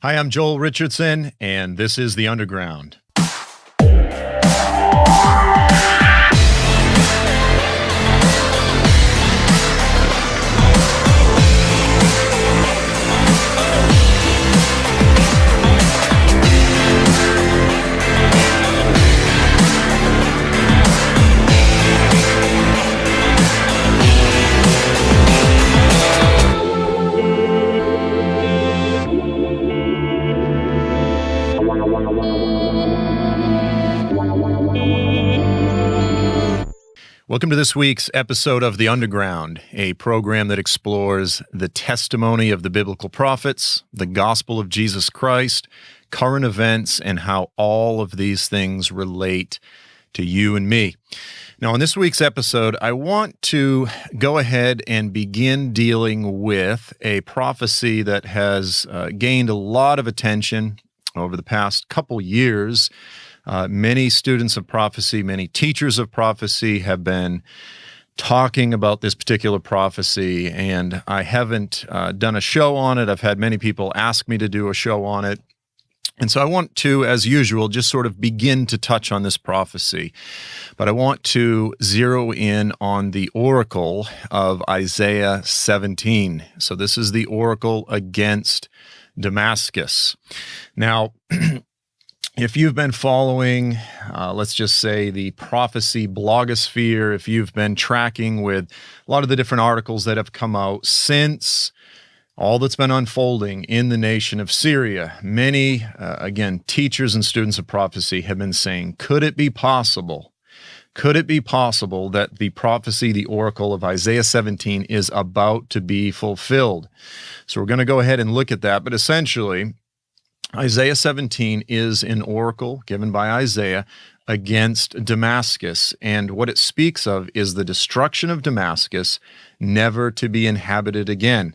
Hi, I'm Joel Richardson, and this is The Underground. Welcome to this week's episode of The Underground, a program that explores the testimony of the biblical prophets, the gospel of Jesus Christ, current events, and how all of these things relate to you and me. Now, in this week's episode, I want to go ahead and begin dealing with a prophecy that has gained a lot of attention over the past couple years. Many students of prophecy, many teachers of prophecy have been talking about this particular prophecy, and I haven't done a show on it. I've had many people ask me to do a show on it. And so I want to, as usual, just sort of begin to touch on this prophecy. But I want to zero in on the oracle of Isaiah 17. So this is the oracle against Damascus. Now, if you've been following, let's just say, the prophecy blogosphere, if you've been tracking with a lot of the different articles that have come out since all that's been unfolding in the nation of Syria, many, again, teachers and students of prophecy have been saying, could it be possible that the prophecy, the oracle of Isaiah 17 is about to be fulfilled? So we're going to go ahead and look at that, but essentially, Isaiah 17 is an oracle given by Isaiah against Damascus, and what it speaks of is the destruction of Damascus, never to be inhabited again.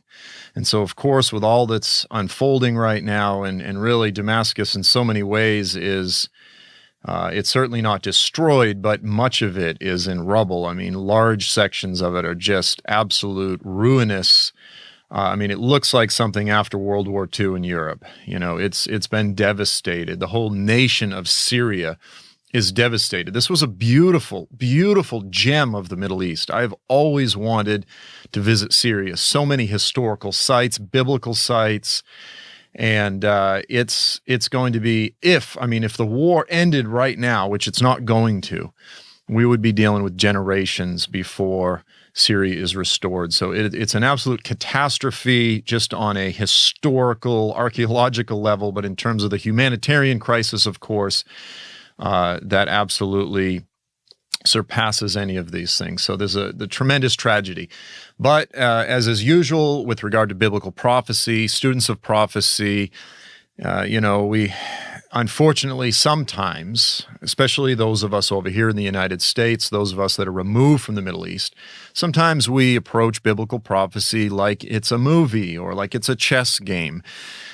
And so, of course, with all that's unfolding right now, and really Damascus in so many ways is, it's certainly not destroyed, but much of it is in rubble. I mean, large sections of it are just absolute ruinous. It looks like something after World War II in Europe. You know, it's been devastated. The whole nation of Syria is devastated. This was a beautiful, beautiful gem of the Middle East. I've always wanted to visit Syria. So many historical sites, biblical sites, and it's going to be, if the war ended right now, which it's not going to, we would be dealing with generations before Syria is restored. So it's an absolute catastrophe just on a historical, archaeological level, but in terms of the humanitarian crisis, of course, that absolutely surpasses any of these things. So there's the tremendous tragedy. But as is usual with regard to biblical prophecy, students of prophecy, we unfortunately sometimes, especially those of us over here in the United States, those of us that are removed from the Middle East, sometimes we approach biblical prophecy like it's a movie or like it's a chess game.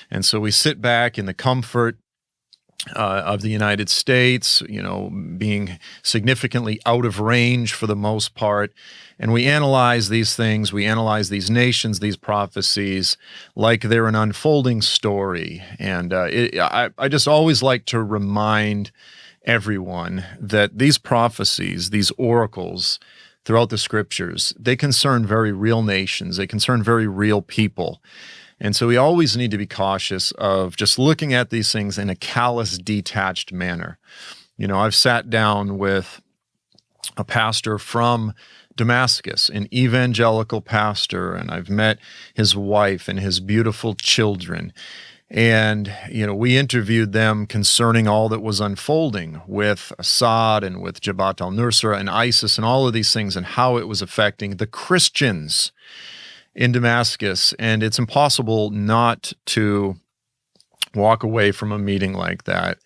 And so we sit back in the comfort of the United States, being significantly out of range for the most part. And we analyze these things, we analyze these nations, these prophecies, like they're an unfolding story. And I just always like to remind everyone that these prophecies, these oracles throughout the scriptures, they concern very real nations, they concern very real people. And so we always need to be cautious of just looking at these things in a callous, detached manner. I've sat down with a pastor from Damascus, an evangelical pastor, and I've met his wife and his beautiful children. And, we interviewed them concerning all that was unfolding with Assad and with Jabhat al-Nusra and ISIS and all of these things and how it was affecting the Christians in Damascus. And it's impossible not to walk away from a meeting like that.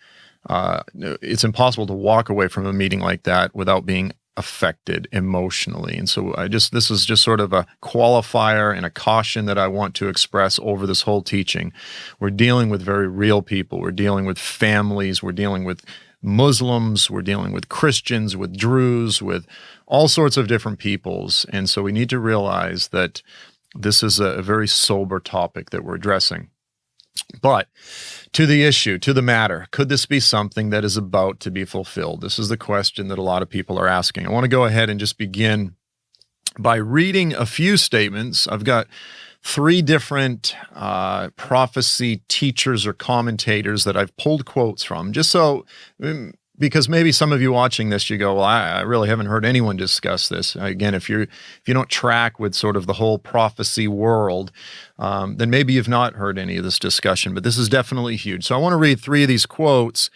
It's impossible to walk away from a meeting like that without being affected emotionally. And so this is just sort of a qualifier and a caution that I want to express over this whole teaching. We're dealing with very real people. We're dealing with families. We're dealing with Muslims. We're dealing with Christians, with Druze, with all sorts of different peoples. And so we need to realize that this is a very sober topic that we're addressing. But to the issue, to the matter, could this be something that is about to be fulfilled? This is the question that a lot of people are asking. I want to go ahead and just begin by reading a few statements. I've got three different prophecy teachers or commentators that I've pulled quotes from, just so, because maybe some of you watching this, you go, well, I really haven't heard anyone discuss this. Again, if you don't track with sort of the whole prophecy world, then maybe you've not heard any of this discussion, but this is definitely huge. So I want to read three of these quotes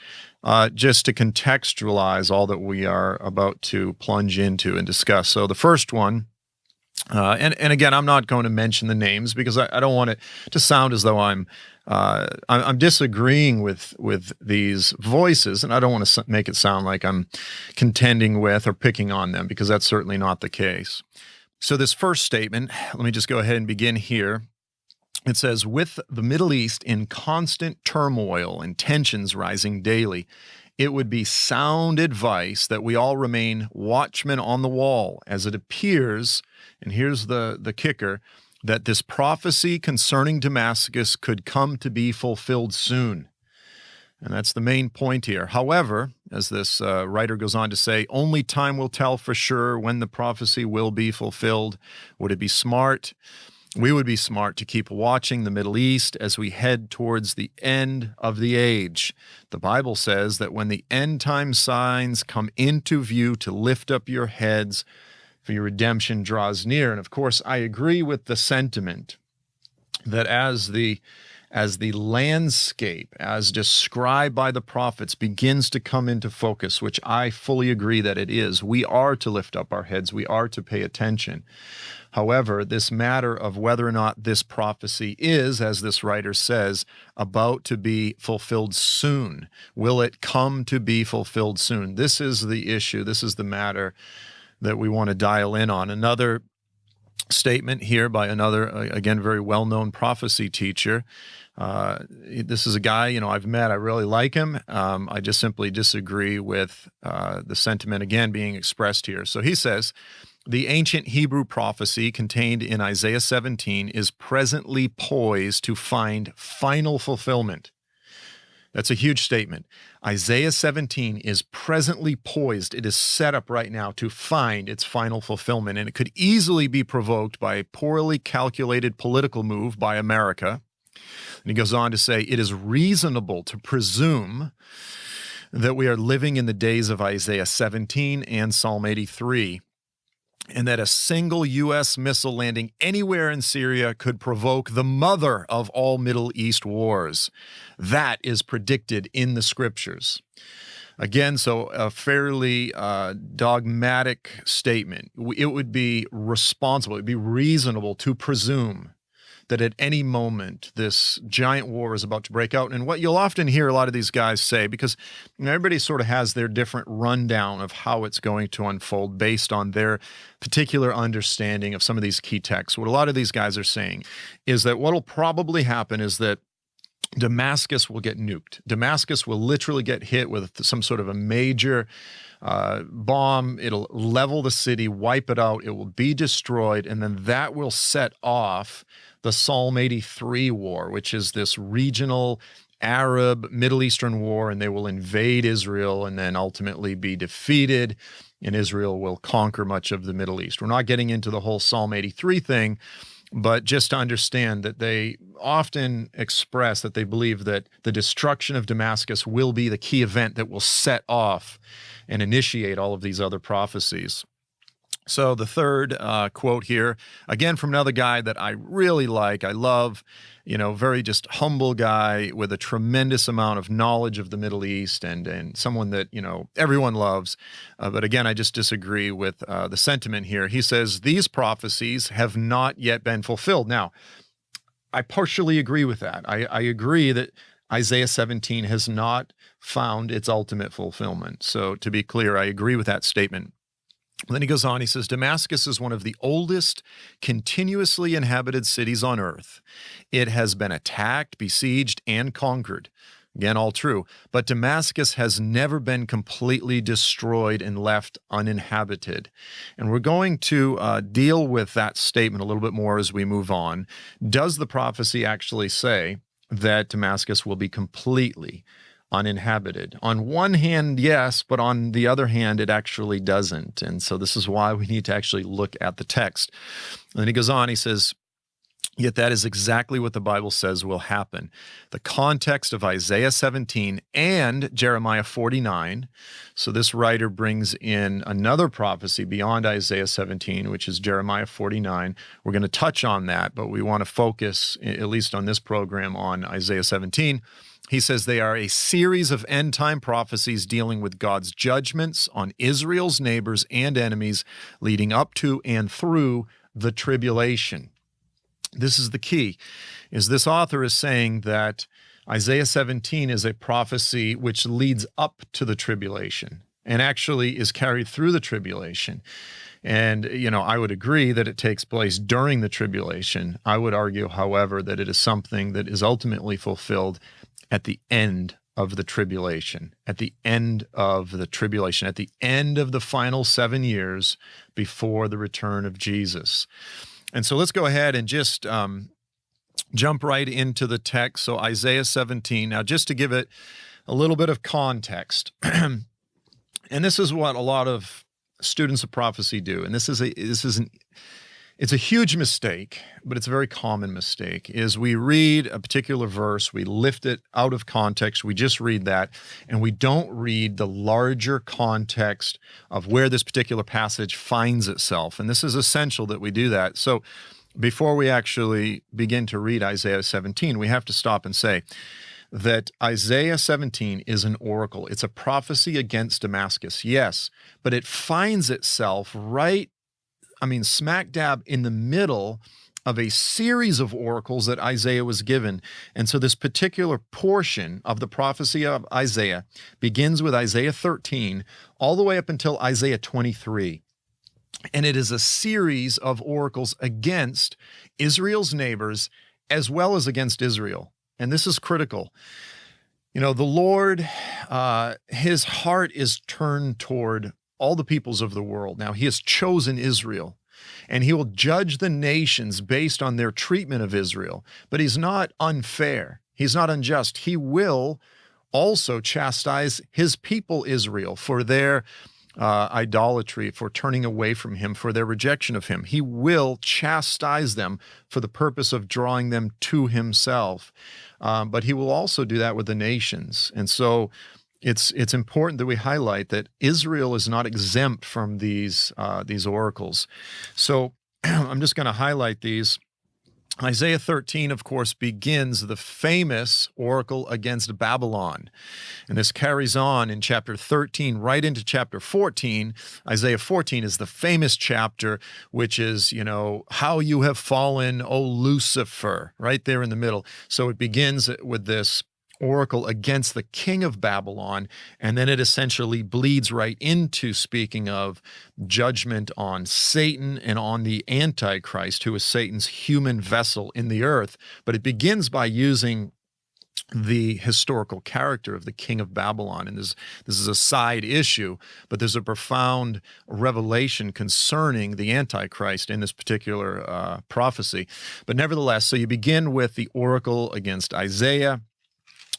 just to contextualize all that we are about to plunge into and discuss. So the first one, and again, I'm not going to mention the names because I don't want it to sound as though I'm disagreeing with these voices, and I don't want to make it sound like I'm contending with or picking on them, because that's certainly not the case. So this first statement, let me just go ahead and begin here. It says, with the Middle East in constant turmoil and tensions rising daily, it would be sound advice that we all remain watchmen on the wall, as it appears, and here's the kicker, that this prophecy concerning Damascus could come to be fulfilled soon. And that's the main point here. However, as this writer goes on to say, only time will tell for sure when the prophecy will be fulfilled. Would it be smart? We would be smart to keep watching the Middle East as we head towards the end of the age. The Bible says that when the end time signs come into view, to lift up your heads, for your redemption draws near. And of course, I agree with the sentiment that as the landscape, as described by the prophets, begins to come into focus, which I fully agree that it is, we are to lift up our heads, we are to pay attention. However, this matter of whether or not this prophecy is, as this writer says, about to be fulfilled soon, will it come to be fulfilled soon? This is the issue, this is the matter that we want to dial in on. Another statement here by another, again, very well-known prophecy teacher. This is a guy, I've met. I really like him. I just simply disagree with the sentiment, again, being expressed here. So he says, the ancient Hebrew prophecy contained in Isaiah 17 is presently poised to find final fulfillment. That's a huge statement. Isaiah 17 is presently poised. It is set up right now to find its final fulfillment, and it could easily be provoked by a poorly calculated political move by America. And he goes on to say, it is reasonable to presume that we are living in the days of Isaiah 17 and Psalm 83, and that a single U.S. missile landing anywhere in Syria could provoke the mother of all Middle East wars. That is predicted in the scriptures. Again, so a fairly dogmatic statement. It would be responsible, it would be reasonable to presume that at any moment this giant war is about to break out. And what you'll often hear a lot of these guys say, because everybody sort of has their different rundown of how it's going to unfold based on their particular understanding of some of these key texts. What a lot of these guys are saying is that what will probably happen is that Damascus will get nuked. Damascus will literally get hit with some sort of a major bomb. It'll level the city, wipe it out. It will be destroyed. And then that will set off the Psalm 83 war, which is this regional Arab Middle Eastern war, and they will invade Israel and then ultimately be defeated, and Israel will conquer much of the Middle East. We're not getting into the whole Psalm 83 thing, but just to understand that they often express that they believe that the destruction of Damascus will be the key event that will set off and initiate all of these other prophecies. So the third quote here, again, from another guy that I really like, I love, very just humble guy with a tremendous amount of knowledge of the Middle East and someone that, everyone loves. But again, I just disagree with the sentiment here. He says, these prophecies have not yet been fulfilled. Now, I partially agree with that. I agree that Isaiah 17 has not found its ultimate fulfillment. So to be clear, I agree with that statement. Then he goes on, he says, Damascus is one of the oldest continuously inhabited cities on earth. It has been attacked, besieged, and conquered. Again, all true. But Damascus has never been completely destroyed and left uninhabited. And we're going to deal with that statement a little bit more as we move on. Does the prophecy actually say that Damascus will be completely uninhabited. On one hand, yes, but on the other hand, it actually doesn't. And so this is why we need to actually look at the text. And then he goes on, he says, yet that is exactly what the Bible says will happen. The context of Isaiah 17 and Jeremiah 49. So this writer brings in another prophecy beyond Isaiah 17, which is Jeremiah 49. We're going to touch on that, but we want to focus, at least on this program, on Isaiah 17. He says they are a series of end-time prophecies dealing with God's judgments on Israel's neighbors and enemies leading up to and through the tribulation. This is the key, is this author is saying that Isaiah 17 is a prophecy which leads up to the tribulation and actually is carried through the tribulation. And, I would agree that it takes place during the tribulation. I would argue, however, that it is something that is ultimately fulfilled at the end of the tribulation, at the end of the final 7 years before the return of Jesus. And so let's go ahead and just jump right into the text. So Isaiah 17. Now, just to give it a little bit of context, and this is what a lot of students of prophecy do, and it's a huge mistake, but it's a very common mistake, is we read a particular verse, we lift it out of context, we just read that, and we don't read the larger context of where this particular passage finds itself. And this is essential that we do that. So before we actually begin to read Isaiah 17, we have to stop and say that Isaiah 17 is an oracle. It's a prophecy against Damascus, yes, but it finds itself smack dab in the middle of a series of oracles that Isaiah was given. And so this particular portion of the prophecy of Isaiah begins with Isaiah 13 all the way up until Isaiah 23. And it is a series of oracles against Israel's neighbors as well as against Israel. And this is critical. The Lord, his heart is turned toward all the peoples of the world. Now, he has chosen Israel, and he will judge the nations based on their treatment of Israel. But he's not unfair. He's not unjust. He will also chastise his people Israel for their idolatry, for turning away from him, for their rejection of him. He will chastise them for the purpose of drawing them to himself. But he will also do that with the nations. And so it's important that we highlight that Israel is not exempt from these oracles. So I'm just going to highlight these. Isaiah 13, of course, begins the famous oracle against Babylon. And this carries on in chapter 13 right into chapter 14. Isaiah 14 is the famous chapter, which is, how you have fallen, O Lucifer, right there in the middle. So it begins with this oracle against the king of Babylon, and then it essentially bleeds right into speaking of judgment on Satan and on the Antichrist, who is Satan's human vessel in the earth. But it begins by using the historical character of the king of Babylon. And this is a side issue, but there's a profound revelation concerning the Antichrist in this particular prophecy. But nevertheless, so you begin with the oracle against Isaiah.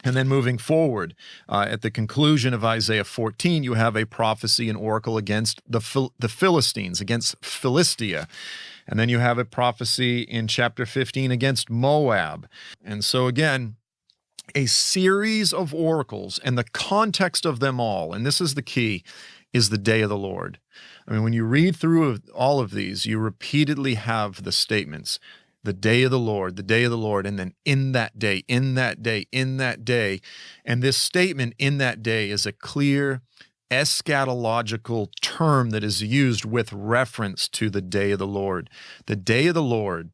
And then moving forward, at the conclusion of Isaiah 14, you have a prophecy, an oracle against the Philistines, against Philistia. And then you have a prophecy in chapter 15 against Moab. And so again, a series of oracles, and the context of them all, and this is the key, is the day of the Lord. When you read through all of these, you repeatedly have the statements, the day of the Lord, and then in that day, in that day, in that day. And this statement, in that day, is a clear eschatological term that is used with reference to the day of the Lord. The day of the Lord.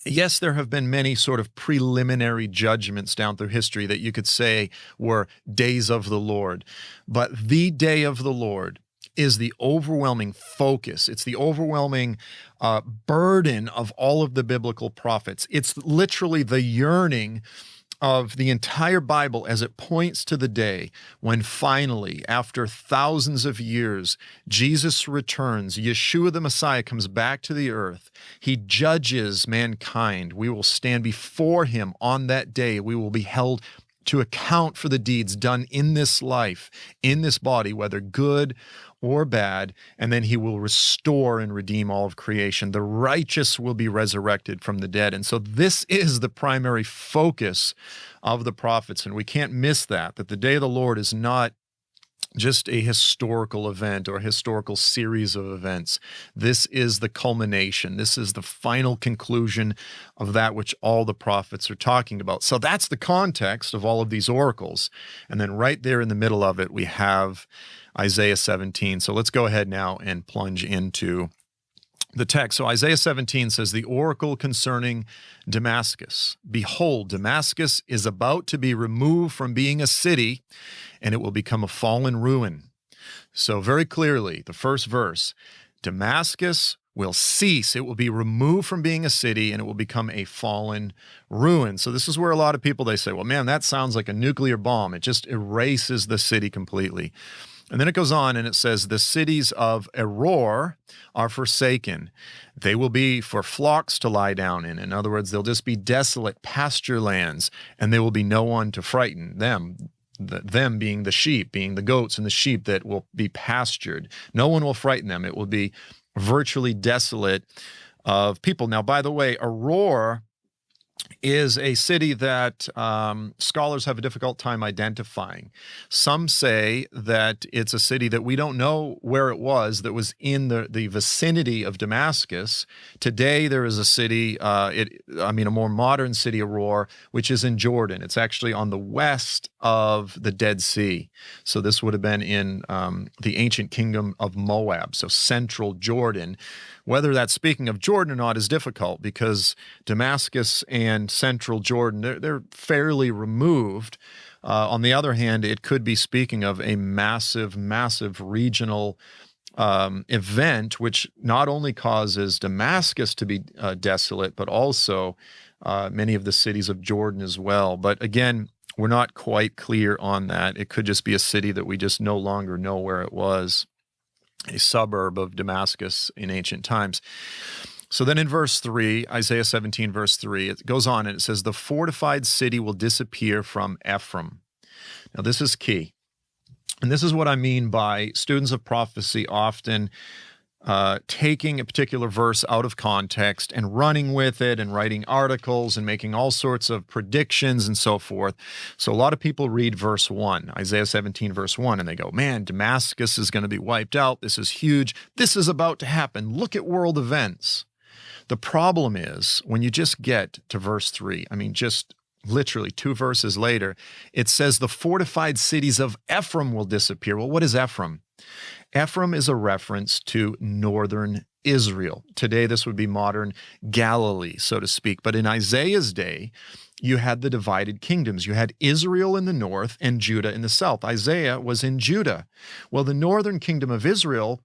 Yes, there have been many sort of preliminary judgments down through history that you could say were days of the Lord. But the day of the Lord is the overwhelming focus. It's the overwhelming burden of all of the biblical prophets. It's literally the yearning of the entire Bible as it points to the day when finally, after thousands of years, Jesus returns. Yeshua the Messiah comes back to the earth. He judges mankind. We will stand before him on that day. We will be held to account for the deeds done in this life, in this body, whether good or bad, and then he will restore and redeem all of creation. The righteous will be resurrected from the dead. And so this is the primary focus of the prophets, and we can't miss that the day of the Lord is not just a historical event or a historical series of events. This is the culmination. This is the final conclusion of that which all the prophets are talking about. So that's the context of all of these oracles. And then right there in the middle of it, we have Isaiah 17. So let's go ahead now and plunge into the text. So Isaiah 17 says, the oracle concerning Damascus. Behold, Damascus is about to be removed from being a city, and it will become a fallen ruin. So very clearly, the first verse, Damascus will cease. It will be removed from being a city, and it will become a fallen ruin. So this is where a lot of people, they say, well, man, that sounds like a nuclear bomb. It just erases the city completely. And then it goes on and it says, the cities of Eror are forsaken. They will be for flocks to lie down in. In other words, they'll just be desolate pasture lands, and there will be no one to frighten them. Them being the sheep, being the goats and the sheep that will be pastured. No one will frighten them. It will be virtually desolate of people. Now, by the way, Eror is a city that scholars have a difficult time identifying. Some say that it's a city that we don't know where it was, that was in the vicinity of Damascus. Today, there is a city, a more modern city, Aurora, which is in Jordan. It's actually on the west of the Dead Sea. So this would have been in the ancient kingdom of Moab, so central Jordan. Whether that's speaking of Jordan or not is difficult because Damascus and central Jordan, they're fairly removed. On the other hand, it could be speaking of a massive, massive regional event, which not only causes Damascus to be desolate, but also many of the cities of Jordan as well. But again, we're not quite clear on that. It could just be a city that we just no longer know where it was. A suburb of Damascus in ancient times. So then in verse 3, Isaiah 17, verse 3, it goes on and it says, the fortified city will disappear from Ephraim. Now this is key. And this is what I mean by students of prophecy often taking a particular verse out of context and running with it and writing articles and making all sorts of predictions and so forth. So a lot of people read verse 1, Isaiah 17, verse 1, and they go, man, Damascus is going to be wiped out. This is huge. This is about to happen. Look at world events. The problem is when you just get to verse 3, just literally 2 verses later, it says the fortified cities of Ephraim will disappear. Well, what is Ephraim? Ephraim is a reference to northern Israel. Today, this would be modern Galilee, so to speak. But in Isaiah's day, you had the divided kingdoms. You had Israel in the north and Judah in the south. Isaiah was in Judah. Well, the northern kingdom of Israel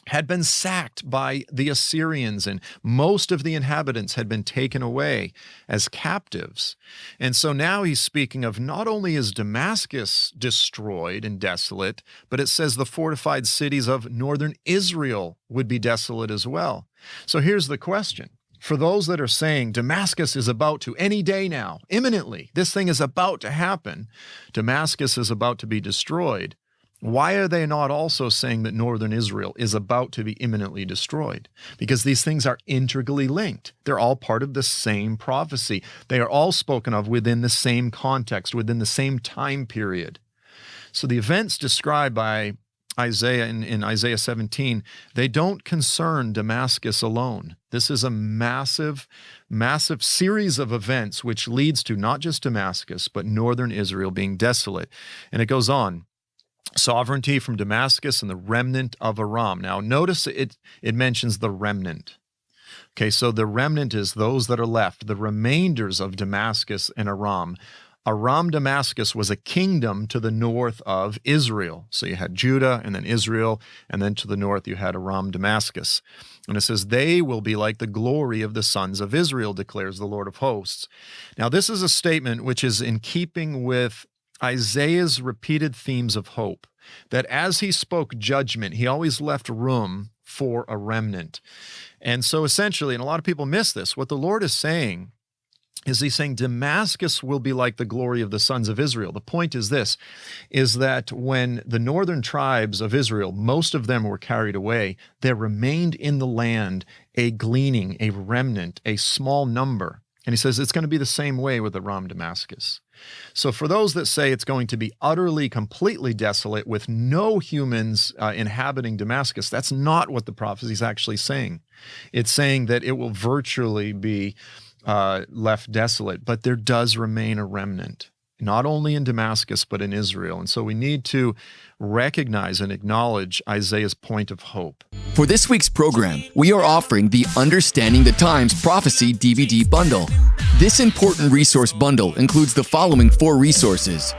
had been sacked by the Assyrians, and most of the inhabitants had been taken away as captives. And so now he's speaking of not only is Damascus destroyed and desolate, but it says the fortified cities of northern Israel would be desolate as well. So here's the question. For those that are saying Damascus is about to, any day now, imminently, this thing is about to happen, Damascus is about to be destroyed, why are they not also saying that northern Israel is about to be imminently destroyed? Because these things are integrally linked. They're all part of the same prophecy. They are all spoken of within the same context, within the same time period. So the events described by Isaiah in Isaiah 17, they don't concern Damascus alone. This is a massive, massive series of events which leads to not just Damascus, but northern Israel being desolate. And it goes on. Sovereignty from Damascus and the remnant of Aram. Now, notice it mentions the remnant. Okay, so the remnant is those that are left, the remainders of Damascus and Aram. Aram Damascus was a kingdom to the north of Israel. So you had Judah and then Israel, and then to the north you had Aram Damascus. And it says, they will be like the glory of the sons of Israel, declares the Lord of hosts. Now this is a statement which is in keeping with Isaiah's repeated themes of hope, that as he spoke judgment, he always left room for a remnant. And so essentially, and a lot of people miss this, what the Lord is saying is he's saying Damascus will be like the glory of the sons of Israel. The point is this, is that when the northern tribes of Israel, most of them were carried away, there remained in the land a gleaning, a remnant, a small number. And he says it's going to be the same way with Aram Damascus. So for those that say it's going to be utterly, completely desolate with no humans inhabiting Damascus, that's not what the prophecy is actually saying. It's saying that it will virtually be left desolate, but there does remain a remnant, not only in Damascus, but in Israel. And so we need to recognize and acknowledge Isaiah's point of hope. For this week's program, we are offering the Understanding the Times Prophecy DVD bundle. This important resource bundle includes the following 4 resources.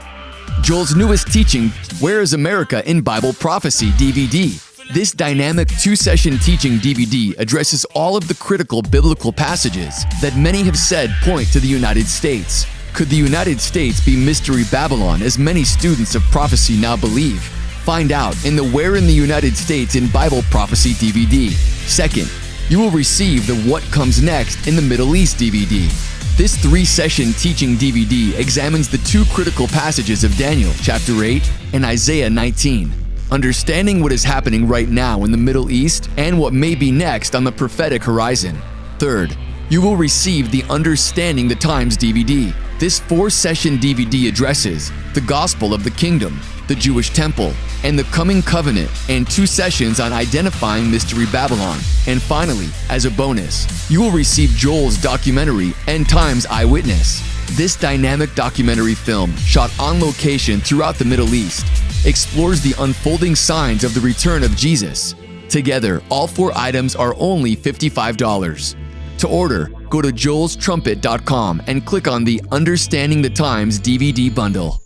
Joel's newest teaching, Where is America in Bible Prophecy DVD. This dynamic 2-session teaching DVD addresses all of the critical biblical passages that many have said point to the United States. Could the United States be Mystery Babylon, as many students of prophecy now believe? Find out in the Where in the United States in Bible Prophecy DVD. Second, you will receive the What Comes Next in the Middle East DVD. This 3-session teaching DVD examines the 2 critical passages of Daniel chapter 8 and Isaiah 19. Understanding what is happening right now in the Middle East and what may be next on the prophetic horizon. Third, you will receive the Understanding the Times DVD. This 4-session DVD addresses the gospel of the kingdom, the Jewish temple, and the coming covenant, and 2 sessions on identifying Mystery Babylon. And finally, as a bonus, you will receive Joel's documentary, End Times Eyewitness. This dynamic documentary film, shot on location throughout the Middle East, explores the unfolding signs of the return of Jesus. Together, all 4 items are only $55. To order, go to joelstrumpet.com and click on the Understanding the Times DVD bundle.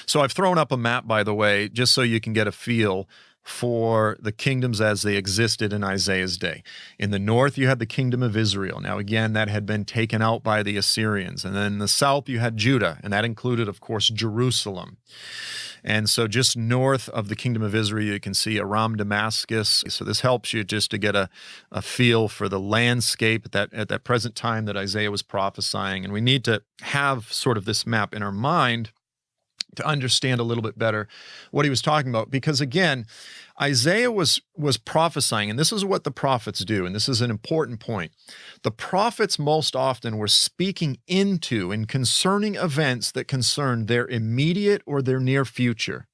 So I've thrown up a map, by the way, just so you can get a feel for the kingdoms as they existed in Isaiah's day. In the north, you had the kingdom of Israel. Now, again, that had been taken out by the Assyrians. And then in the south, you had Judah, and that included, of course, Jerusalem. And so just north of the kingdom of Israel, you can see Aram Damascus. So this helps you just to get a feel for the landscape at that present time that Isaiah was prophesying. And we need to have sort of this map in our mind to understand a little bit better what he was talking about. Because again, Isaiah was prophesying, and this is what the prophets do, and this is an important point. The prophets most often were speaking into and concerning events that concerned their immediate or their near future.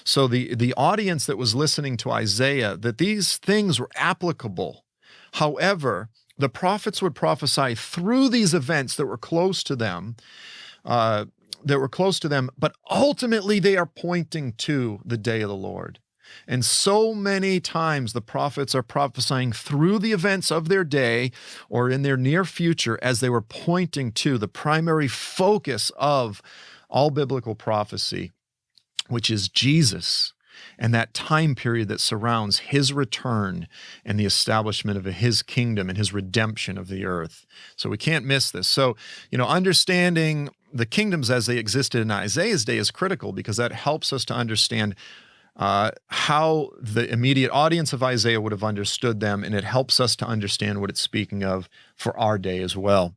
So the audience that was listening to Isaiah, that these things were applicable. However, the prophets would prophesy through these events that were close to them, but ultimately they are pointing to the day of the Lord. And so many times the prophets are prophesying through the events of their day or in their near future as they were pointing to the primary focus of all biblical prophecy, which is Jesus and that time period that surrounds his return and the establishment of his kingdom and his redemption of the earth. So we can't miss this. So, understanding the kingdoms as they existed in Isaiah's day is critical because that helps us to understand how the immediate audience of Isaiah would have understood them, and it helps us to understand what it's speaking of for our day as well.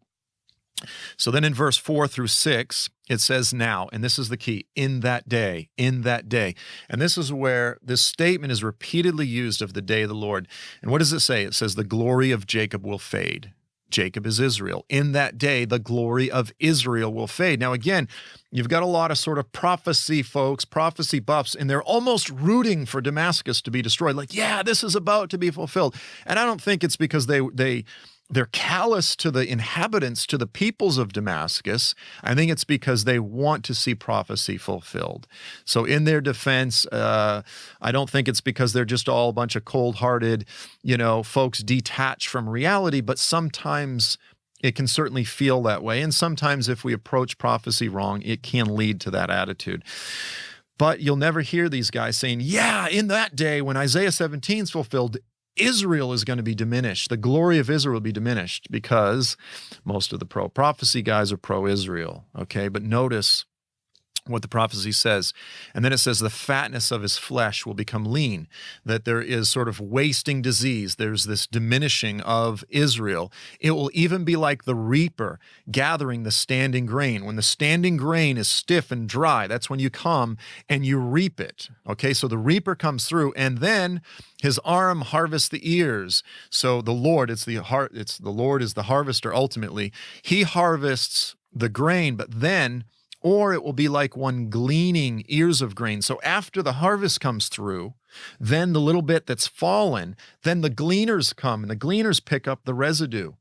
So then in verse 4 through 6, it says now, and this is the key, in that day, in that day. And this is where this statement is repeatedly used of the day of the Lord. And what does it say? It says, the glory of Jacob will fade. Jacob is Israel. In that day, the glory of Israel will fade. Now, again, you've got a lot of sort of prophecy folks, prophecy buffs, and they're almost rooting for Damascus to be destroyed. Like, yeah, this is about to be fulfilled. And I don't think it's because they're callous to the inhabitants, to the peoples of Damascus. I think it's because they want to see prophecy fulfilled. So in their defense, I don't think it's because they're just all a bunch of cold-hearted, folks detached from reality, but sometimes it can certainly feel that way. And sometimes if we approach prophecy wrong, it can lead to that attitude. But you'll never hear these guys saying, yeah, in that day when Isaiah 17 is fulfilled, Israel is going to be diminished. The glory of Israel will be diminished, because most of the pro-prophecy guys are pro-Israel, okay? But notice what the prophecy says. And then it says the fatness of his flesh will become lean, that there is sort of wasting disease. There's this diminishing of Israel. It will even be like the reaper gathering the standing grain. When the standing grain is stiff and dry, that's when you come and you reap it. Okay, so the reaper comes through, and then his arm harvests the ears. So the Lord, the Lord is the harvester ultimately. He harvests the grain, but then or it will be like one gleaning ears of grain. So after the harvest comes through, then the little bit that's fallen, then the gleaners come, and the gleaners pick up the residue.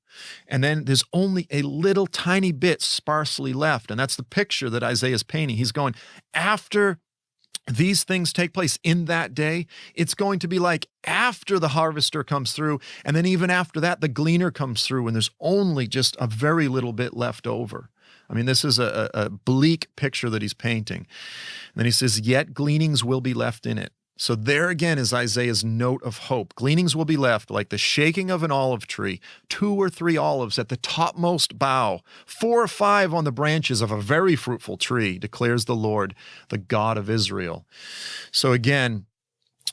And then there's only a little tiny bit sparsely left. And that's the picture that Isaiah is painting. He's going, after these things take place in that day, it's going to be like after the harvester comes through, and then even after that, the gleaner comes through, and there's only just a very little bit left over. I mean, this is a bleak picture that he's painting. And then he says, yet gleanings will be left in it. So there again is Isaiah's note of hope. Gleanings will be left like the shaking of an olive tree, 2 or 3 olives at the topmost bough, 4 or 5 on the branches of a very fruitful tree, declares the Lord, the God of Israel. So again,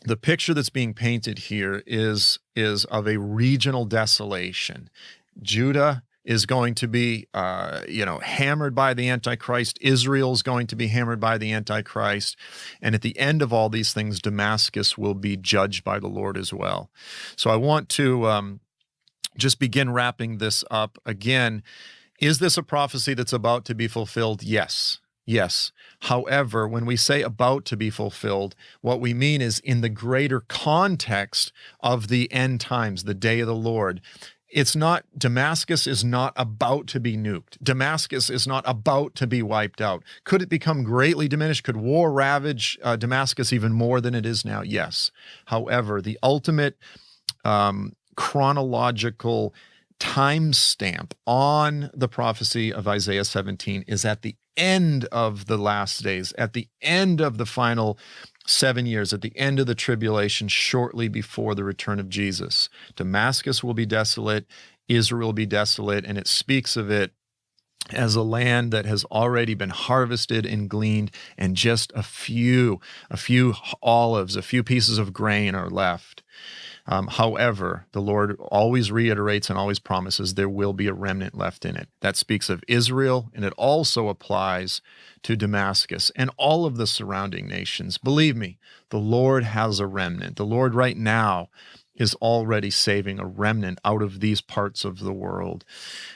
the picture that's being painted here is of a regional desolation. Judah is going to be, hammered by the Antichrist. Israel is going to be hammered by the Antichrist. And at the end of all these things, Damascus will be judged by the Lord as well. So I want to just begin wrapping this up. Again, is this a prophecy that's about to be fulfilled? Yes. Yes. However, when we say about to be fulfilled, what we mean is in the greater context of the end times, the day of the Lord. Damascus is not about to be nuked. Damascus is not about to be wiped out. Could it become greatly diminished? Could war ravage Damascus even more than it is now? Yes. However, the ultimate chronological timestamp on the prophecy of Isaiah 17 is at the end of the last days, at the end of the final 7 years, at the end of the tribulation, shortly before the return of Jesus. Damascus will be desolate, Israel will be desolate, and it speaks of it as a land that has already been harvested and gleaned, and just a few olives, a few pieces of grain are left. However, the Lord always reiterates and always promises there will be a remnant left in it. That speaks of Israel, and it also applies to Damascus and all of the surrounding nations. Believe me, the Lord has a remnant. The Lord right now is already saving a remnant out of these parts of the world.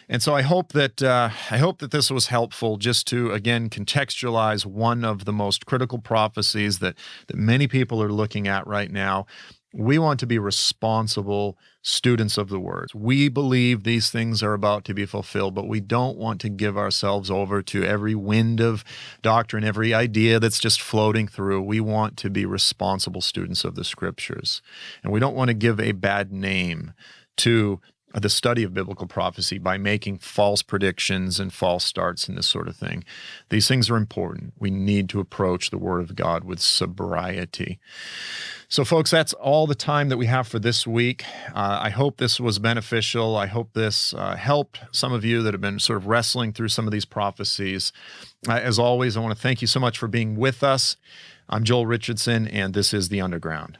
And so I hope that this was helpful, just to, again, contextualize one of the most critical prophecies that many people are looking at right now. We want to be responsible students of the Word. We believe these things are about to be fulfilled, but we don't want to give ourselves over to every wind of doctrine, every idea that's just floating through. We want to be responsible students of the Scriptures. And we don't want to give a bad name to the study of biblical prophecy by making false predictions and false starts and this sort of thing. These things are important. We need to approach the Word of God with sobriety. So, folks, that's all the time that we have for this week. I hope this was beneficial. I hope this helped some of you that have been sort of wrestling through some of these prophecies. As always, I want to thank you so much for being with us. I'm Joel Richardson, and this is The Underground.